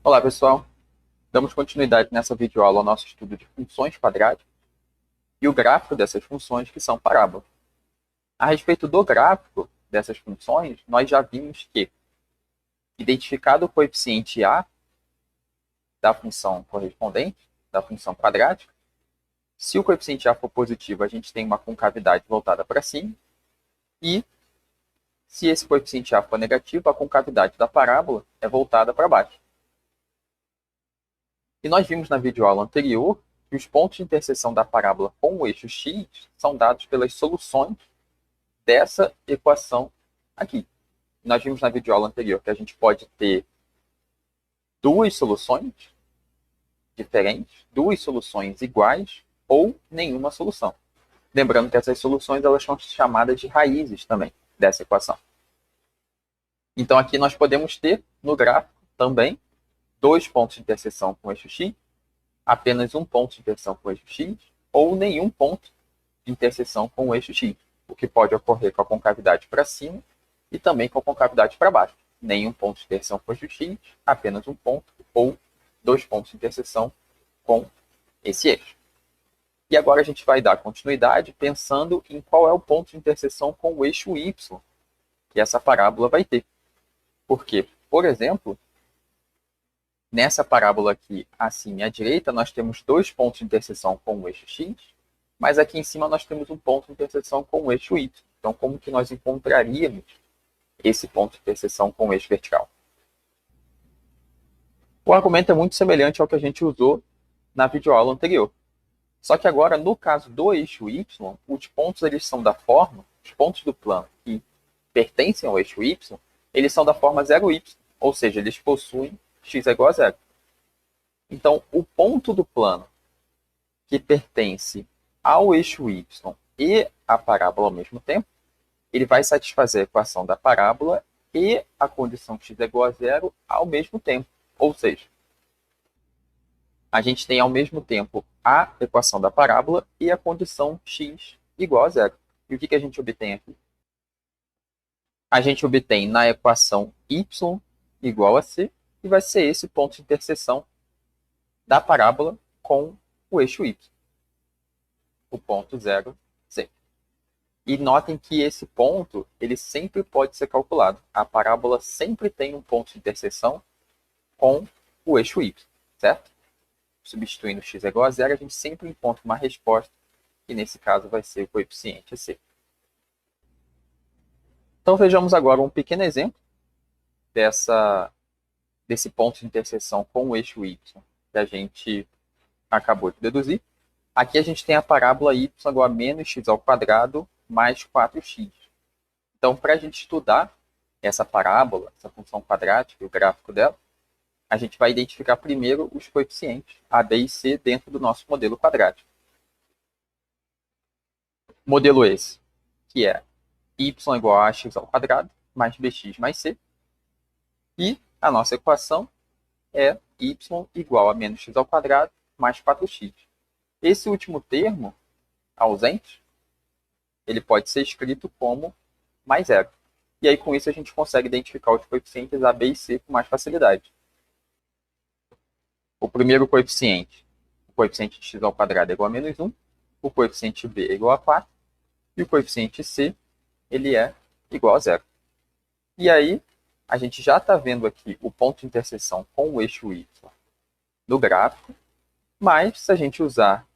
Olá, pessoal. Damos continuidade nessa videoaula ao nosso estudo de funções quadráticas e o gráfico dessas funções, que são parábolas. A respeito do gráfico dessas funções, nós já vimos que, identificado o coeficiente A da função correspondente, da função quadrática, se o coeficiente A for positivo, a gente tem uma concavidade voltada para cima, e se esse coeficiente A for negativo, a concavidade da parábola é voltada para baixo. E nós vimos na videoaula anterior que os pontos de interseção da parábola com o eixo x são dados pelas soluções dessa equação aqui. Nós vimos na videoaula anterior que a gente pode ter duas soluções diferentes, duas soluções iguais ou nenhuma solução. Lembrando que essas soluções elas são chamadas de raízes também dessa equação. Então aqui nós podemos ter no gráfico também dois pontos de interseção com o eixo x, apenas um ponto de interseção com o eixo x, ou nenhum ponto de interseção com o eixo x, o que pode ocorrer com a concavidade para cima e também com a concavidade para baixo. Nenhum ponto de interseção com o eixo x, apenas um ponto, ou dois pontos de interseção com esse eixo. E agora a gente vai dar continuidade pensando em qual é o ponto de interseção com o eixo y que essa parábola vai ter. Porque, por exemplo, nessa parábola aqui, acima e à direita, nós temos dois pontos de interseção com o eixo x, mas aqui em cima nós temos um ponto de interseção com o eixo y. Então, como que nós encontraríamos esse ponto de interseção com o eixo vertical? O argumento é muito semelhante ao que a gente usou na videoaula anterior. Só que agora, no caso do eixo y, os pontos eles são da forma, os pontos do plano que pertencem ao eixo y, eles são da forma 0y, ou seja, eles possuem x é igual a zero. Então, o ponto do plano que pertence ao eixo y e à parábola ao mesmo tempo, ele vai satisfazer a equação da parábola e a condição x é igual a zero ao mesmo tempo. Ou seja, a gente tem ao mesmo tempo a equação da parábola e a condição x igual a zero. E o que a gente obtém aqui? A gente obtém na equação y igual a c, e vai ser esse ponto de interseção da parábola com o eixo y, o ponto 0, c. E notem que esse ponto ele sempre pode ser calculado. A parábola sempre tem um ponto de interseção com o eixo y, certo? Substituindo x é igual a zero, a gente sempre encontra uma resposta, que nesse caso vai ser o coeficiente c. Então vejamos agora um pequeno exemplo desse ponto de interseção com o eixo y que a gente acabou de deduzir. Aqui a gente tem a parábola y igual a menos x ao quadrado mais 4x. Então, para a gente estudar essa parábola, essa função quadrática e o gráfico dela, a gente vai identificar primeiro os coeficientes a, b e c dentro do nosso modelo quadrático. Modelo esse, que é y igual a x ao quadrado mais bx mais c. E a nossa equação é y igual a menos x ao quadrado mais 4x. Esse último termo, ausente, ele pode ser escrito como mais zero. E aí, com isso, a gente consegue identificar os coeficientes a, b e c com mais facilidade. O primeiro coeficiente, o coeficiente de x ao quadrado é igual a menos 1, o coeficiente b é igual a 4, e o coeficiente c ele é igual a zero. E aí, a gente já está vendo aqui o ponto de interseção com o eixo y no gráfico, mas se a gente usar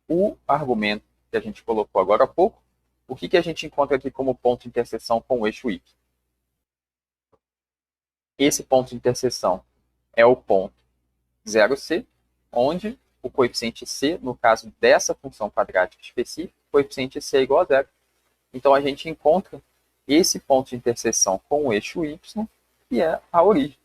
o argumento que a gente colocou agora há pouco, o que a gente encontra aqui como ponto de interseção com o eixo y? Esse ponto de interseção é o ponto 0c, onde o coeficiente c, no caso dessa função quadrática específica, o coeficiente c é igual a zero. Então, a gente encontra esse ponto de interseção com o eixo y, que é a origem.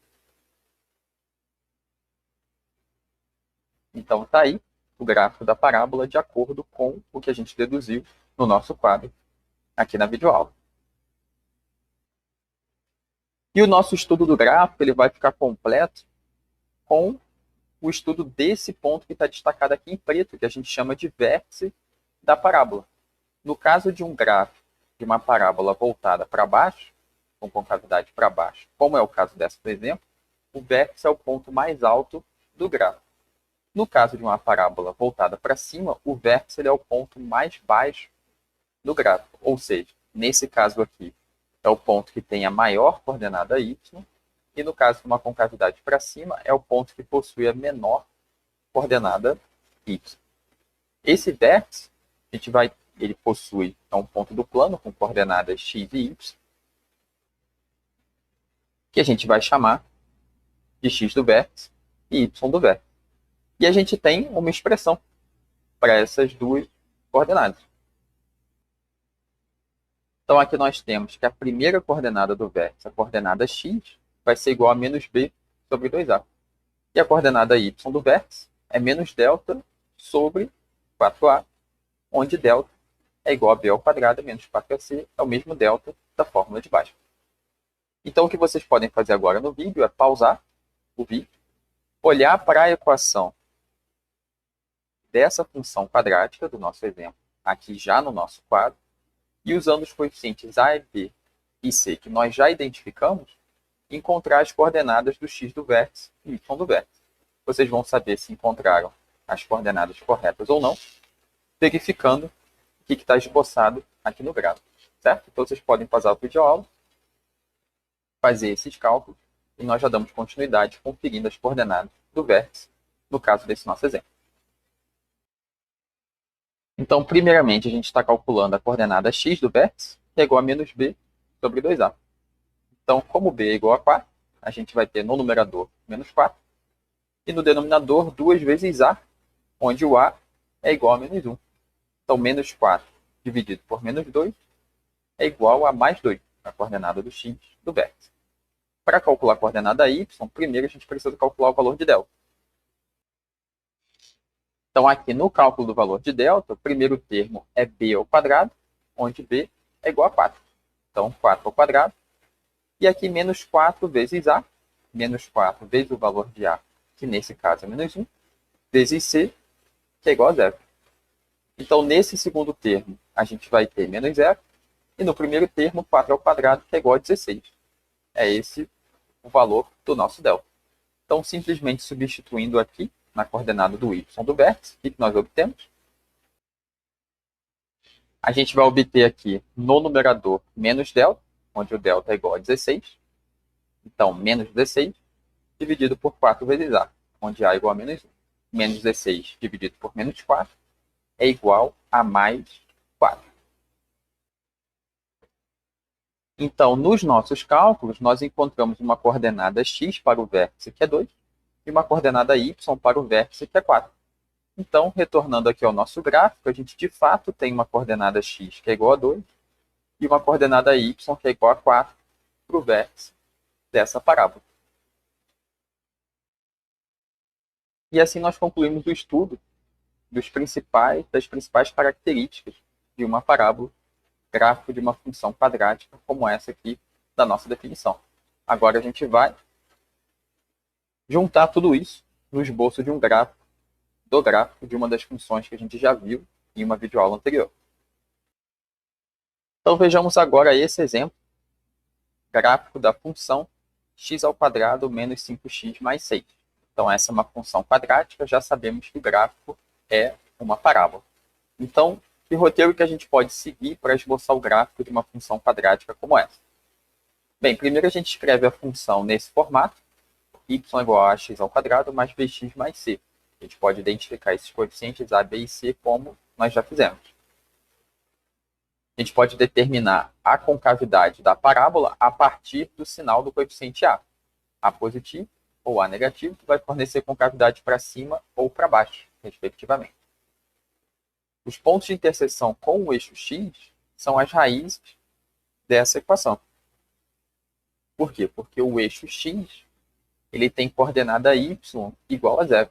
Então, está aí o gráfico da parábola de acordo com o que a gente deduziu no nosso quadro aqui na videoaula. E o nosso estudo do gráfico ele vai ficar completo com o estudo desse ponto que está destacado aqui em preto, que a gente chama de vértice da parábola. No caso de um gráfico de uma parábola voltada para baixo, com concavidade para baixo, como é o caso dessa, por exemplo, o vértice é o ponto mais alto do gráfico. No caso de uma parábola voltada para cima, o vértice é o ponto mais baixo do gráfico. Ou seja, nesse caso aqui, é o ponto que tem a maior coordenada y, e no caso de uma concavidade para cima, é o ponto que possui a menor coordenada y. Esse vértice, ele possui um ponto do plano com coordenadas x e y, que a gente vai chamar de x do vértice e y do vértice. E a gente tem uma expressão para essas duas coordenadas. Então, aqui nós temos que a primeira coordenada do vértice, a coordenada x, vai ser igual a menos b sobre 2a. E a coordenada y do vértice é menos delta sobre 4a, onde delta é igual a b ao quadrado menos 4ac, é o mesmo delta da fórmula de baixo. Então, o que vocês podem fazer agora no vídeo é pausar o vídeo, olhar para a equação dessa função quadrática do nosso exemplo, aqui já no nosso quadro, e usando os coeficientes a, b e c que nós já identificamos, encontrar as coordenadas do x do vértice e y do vértice. Vocês vão saber se encontraram as coordenadas corretas ou não, verificando o que está esboçado aqui no gráfico, certo? Então, vocês podem pausar o vídeo aula, fazer esses cálculos, e nós já damos continuidade conferindo as coordenadas do vértice, no caso desse nosso exemplo. Então, primeiramente, a gente está calculando a coordenada x do vértice, que é igual a menos b sobre 2a. Então, como b é igual a 4, a gente vai ter no numerador menos 4, e no denominador 2 vezes a, onde o a é igual a menos 1. Então, menos 4 dividido por menos 2 é igual a mais 2, a coordenada do x do vértice. Para calcular a coordenada y, primeiro a gente precisa calcular o valor de delta. Então, aqui no cálculo do valor de delta, o primeiro termo é b ao quadrado, onde b é igual a 4. Então, 4 ao quadrado. E aqui, menos 4 vezes a, menos 4 vezes o valor de a, que nesse caso é menos 1, vezes c, que é igual a 0. Então, nesse segundo termo, a gente vai ter menos 0. E no primeiro termo, 4 ao quadrado, que é igual a 16. É esse o valor do nosso delta. Então, simplesmente substituindo aqui, na coordenada do y do vértice, o que nós obtemos? A gente vai obter aqui no numerador menos delta, onde o delta é igual a 16. Então, menos 16 dividido por 4 vezes a, onde a é igual a menos 1. Menos 16 dividido por menos 4 é igual a mais 4. Então, nos nossos cálculos, nós encontramos uma coordenada x para o vértice, que é 2, e uma coordenada y para o vértice, que é 4. Então, retornando aqui ao nosso gráfico, a gente de fato tem uma coordenada x que é igual a 2 e uma coordenada y que é igual a 4 para o vértice dessa parábola. E assim nós concluímos o estudo das principais características de uma parábola, gráfico de uma função quadrática, como essa aqui da nossa definição. Agora a gente vai juntar tudo isso no esboço de um gráfico, do gráfico de uma das funções que a gente já viu em uma videoaula anterior. Então vejamos agora esse exemplo, gráfico da função x ao quadrado menos 5x mais 6. Então essa é uma função quadrática, já sabemos que o gráfico é uma parábola. Então, que roteiro que a gente pode seguir para esboçar o gráfico de uma função quadrática como essa? Bem, primeiro a gente escreve a função nesse formato, y é igual a x ao quadrado mais bx mais c. A gente pode identificar esses coeficientes a, b e c como nós já fizemos. A gente pode determinar a concavidade da parábola a partir do sinal do coeficiente a. A positivo ou a negativo, que vai fornecer concavidade para cima ou para baixo, respectivamente. Os pontos de interseção com o eixo x são as raízes dessa equação. Por quê? Porque o eixo x ele tem coordenada y igual a 0.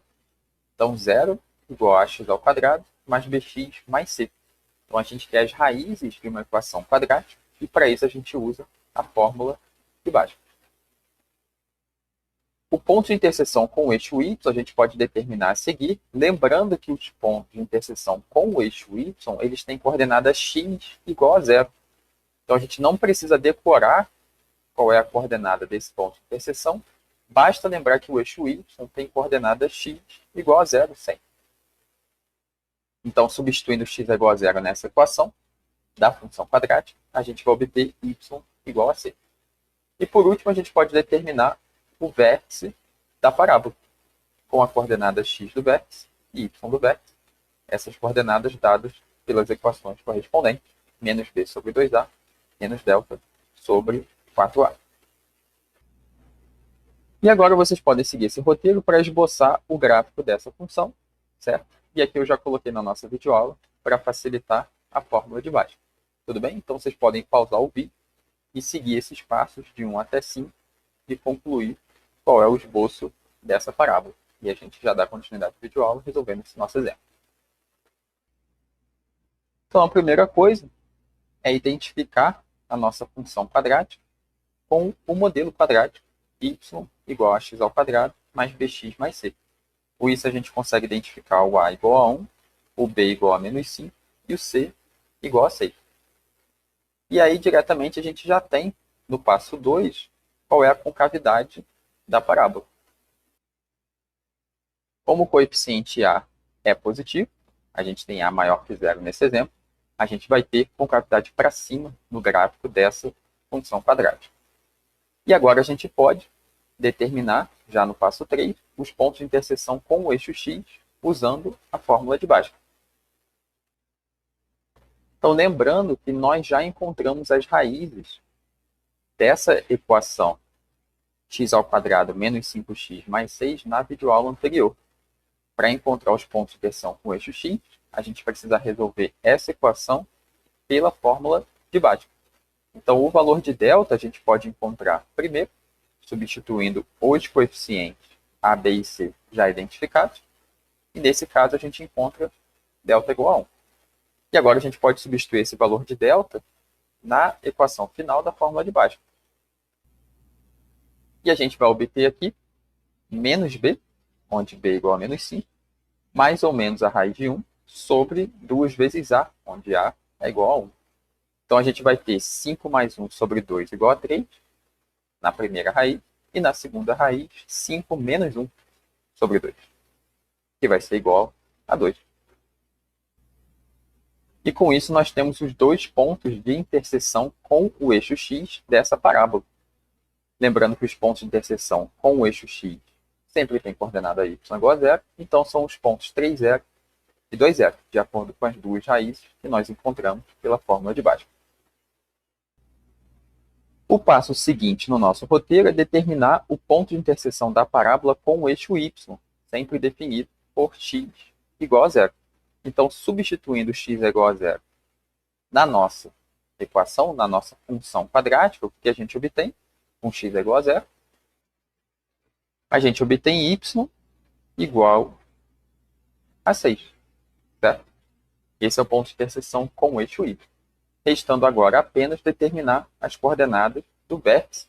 Então, 0 igual a x ao quadrado mais bx mais c. Então, a gente quer as raízes de uma equação quadrática e, para isso, a gente usa a fórmula de baixo. O ponto de interseção com o eixo y a gente pode determinar a seguir, lembrando que os pontos de interseção com o eixo y eles têm coordenada x igual a 0. Então, a gente não precisa decorar qual é a coordenada desse ponto de interseção, basta lembrar que o eixo y tem coordenada x igual a zero sempre. Então, substituindo x igual a zero nessa equação da função quadrática, a gente vai obter y igual a c. E por último, a gente pode determinar o vértice da parábola, com a coordenada x do vértice e y do vértice, essas coordenadas dadas pelas equações correspondentes, menos b sobre 2a, menos delta sobre 4a. E agora vocês podem seguir esse roteiro para esboçar o gráfico dessa função, certo? E aqui eu já coloquei na nossa videoaula para facilitar a fórmula de baixo. Tudo bem? Então vocês podem pausar o vídeo e seguir esses passos de 1 até 5 e concluir qual é o esboço dessa parábola. E a gente já dá continuidade à videoaula resolvendo esse nosso exemplo. Então a primeira coisa é identificar a nossa função quadrática com o modelo quadrático y igual a x ao quadrado mais bx mais c. Com isso a gente consegue identificar o a igual a 1, o b igual a menos 5 e o c igual a 6. E aí diretamente a gente já tem no passo 2 qual é a concavidade da parábola. Como o coeficiente a é positivo, a gente tem a maior que zero nesse exemplo, a gente vai ter concavidade para cima no gráfico dessa função quadrática. E agora a gente pode determinar, já no passo 3, os pontos de interseção com o eixo x, usando a fórmula de Bhaskara. Então, lembrando que nós já encontramos as raízes dessa equação x ao quadrado menos 5x mais 6 na videoaula anterior. Para encontrar os pontos de interseção com o eixo x, a gente precisa resolver essa equação pela fórmula de Bhaskara. Então, o valor de delta a gente pode encontrar primeiro, substituindo os coeficientes a, b e c já identificados. E nesse caso, a gente encontra delta igual a 1. E agora a gente pode substituir esse valor de delta na equação final da fórmula de Bhaskara. E a gente vai obter aqui menos b, onde b é igual a menos 5, mais ou menos a raiz de 1, sobre 2 vezes a, onde a é igual a 1. Então, a gente vai ter 5 mais 1 sobre 2 igual a 3, na primeira raiz, e na segunda raiz, 5 menos 1 sobre 2, que vai ser igual a 2. E com isso, nós temos os dois pontos de interseção com o eixo x dessa parábola. Lembrando que os pontos de interseção com o eixo x sempre têm coordenada y igual a 0, então são os pontos 3, 0 e 2, 0, de acordo com as duas raízes que nós encontramos pela fórmula de Bhaskara. O passo seguinte no nosso roteiro é determinar o ponto de interseção da parábola com o eixo y, sempre definido por x igual a 0. Então, substituindo x igual a 0 na nossa equação, na nossa função quadrática, o que a gente obtém? Com x igual a 0, a gente obtém y igual a 6. Certo? Esse é o ponto de interseção com o eixo y. Restando agora apenas determinar as coordenadas do vértice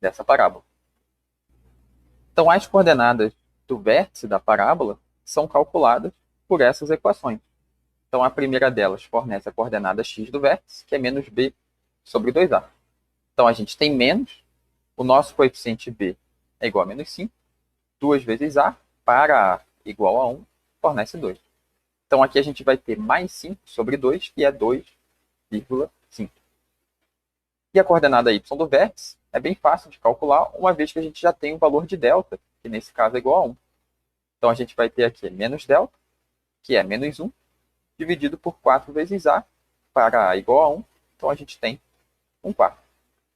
dessa parábola. Então, as coordenadas do vértice da parábola são calculadas por essas equações. Então, a primeira delas fornece a coordenada x do vértice, que é menos b sobre 2a. Então, a gente tem menos, o nosso coeficiente b é igual a menos 5, 2 vezes a, para a igual a 1, fornece 2. Então, aqui a gente vai ter mais 5 sobre 2, que é 2,5. E a coordenada y do vértice é bem fácil de calcular, uma vez que a gente já tem o valor de delta, que nesse caso é igual a 1. Então, a gente vai ter aqui menos delta, que é menos 1, dividido por 4 vezes a, para a igual a 1. Então, a gente tem 1 quarto.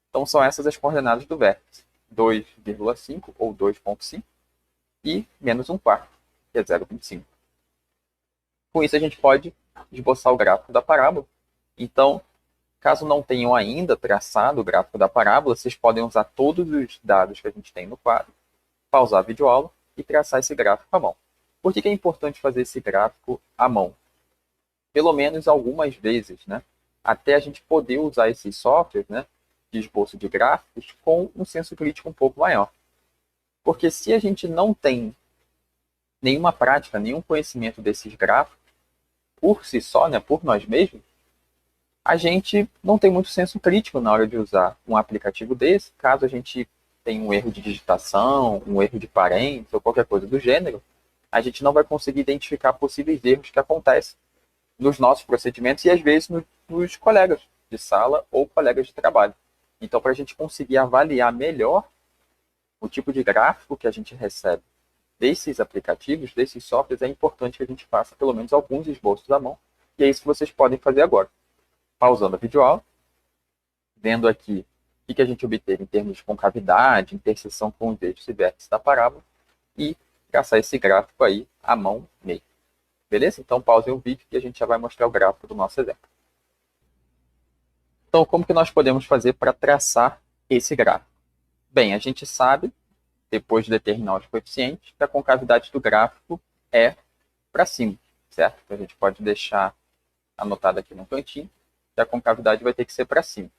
Então, são essas as coordenadas do vértice. 2,5 ou 2,5 e menos 1 quarto, que é 0,25. Com isso, a gente pode esboçar o gráfico da parábola. Então, caso não tenham ainda traçado o gráfico da parábola, vocês podem usar todos os dados que a gente tem no quadro, pausar a videoaula e traçar esse gráfico à mão. Por que é importante fazer esse gráfico à mão? Pelo menos algumas vezes, né? Até a gente poder usar esses softwares, né, de esboço de gráficos com um senso crítico um pouco maior. Porque se a gente não tem nenhuma prática, nenhum conhecimento desses gráficos, por si só, né, por nós mesmos, a gente não tem muito senso crítico na hora de usar um aplicativo desse. Caso a gente tenha um erro de digitação, um erro de parênteses ou qualquer coisa do gênero, a gente não vai conseguir identificar possíveis erros que acontecem nos nossos procedimentos e às vezes nos colegas de sala ou colegas de trabalho. Então, para a gente conseguir avaliar melhor o tipo de gráfico que a gente recebe desses aplicativos, desses softwares, é importante que a gente faça pelo menos alguns esboços à mão. E é isso que vocês podem fazer agora. Pausando a videoaula, vendo aqui o que a gente obteve em termos de concavidade, interseção com os eixos e vértices da parábola e traçar esse gráfico aí à mão mesmo. Beleza? Então pausem o vídeo e a gente já vai mostrar o gráfico do nosso exemplo. Então, como que nós podemos fazer para traçar esse gráfico? Bem, a gente sabe, depois de determinar os coeficientes, que a concavidade do gráfico é para cima, certo? Então, a gente pode deixar anotado aqui no cantinho, que a concavidade vai ter que ser para cima.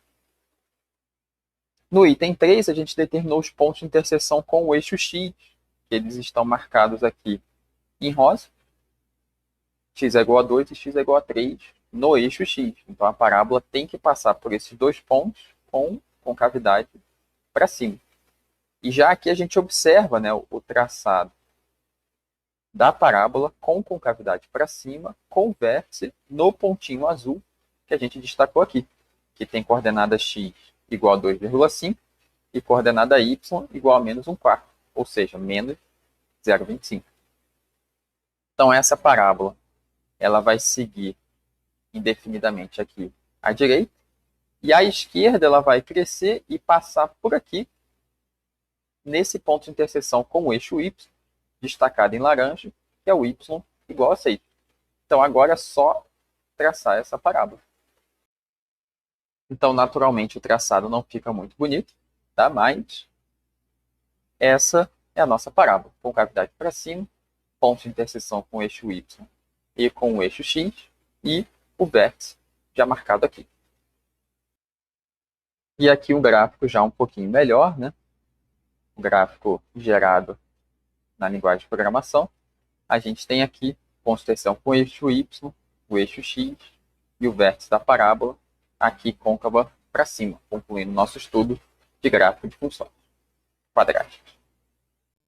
No item 3, a gente determinou os pontos de interseção com o eixo X, que eles estão marcados aqui em rosa. X é igual a 2 e x é igual a 3 no eixo X. Então, a parábola tem que passar por esses dois pontos com concavidade para cima. E já aqui a gente observa, né, o traçado da parábola com concavidade para cima, com vértice no pontinho azul que a gente destacou aqui, que tem coordenada x igual a 2,5 e coordenada y igual a menos 1/4, ou seja, menos 0,25. Então, essa parábola ela vai seguir indefinidamente aqui à direita, e à esquerda ela vai crescer e passar por aqui, nesse ponto de interseção com o eixo y, destacado em laranja, que é o y igual a 6. Então, agora é só traçar essa parábola. Então, naturalmente, o traçado não fica muito bonito, tá? Mas essa é a nossa parábola. Concavidade para cima, ponto de interseção com o eixo y e com o eixo x, e o vértice já marcado aqui. E aqui um gráfico já um pouquinho melhor, né? Um gráfico gerado na linguagem de programação. A gente tem aqui ponto de interseção com o eixo y, o eixo x e o vértice da parábola aqui côncava para cima, concluindo nosso estudo de gráfico de funções quadráticas.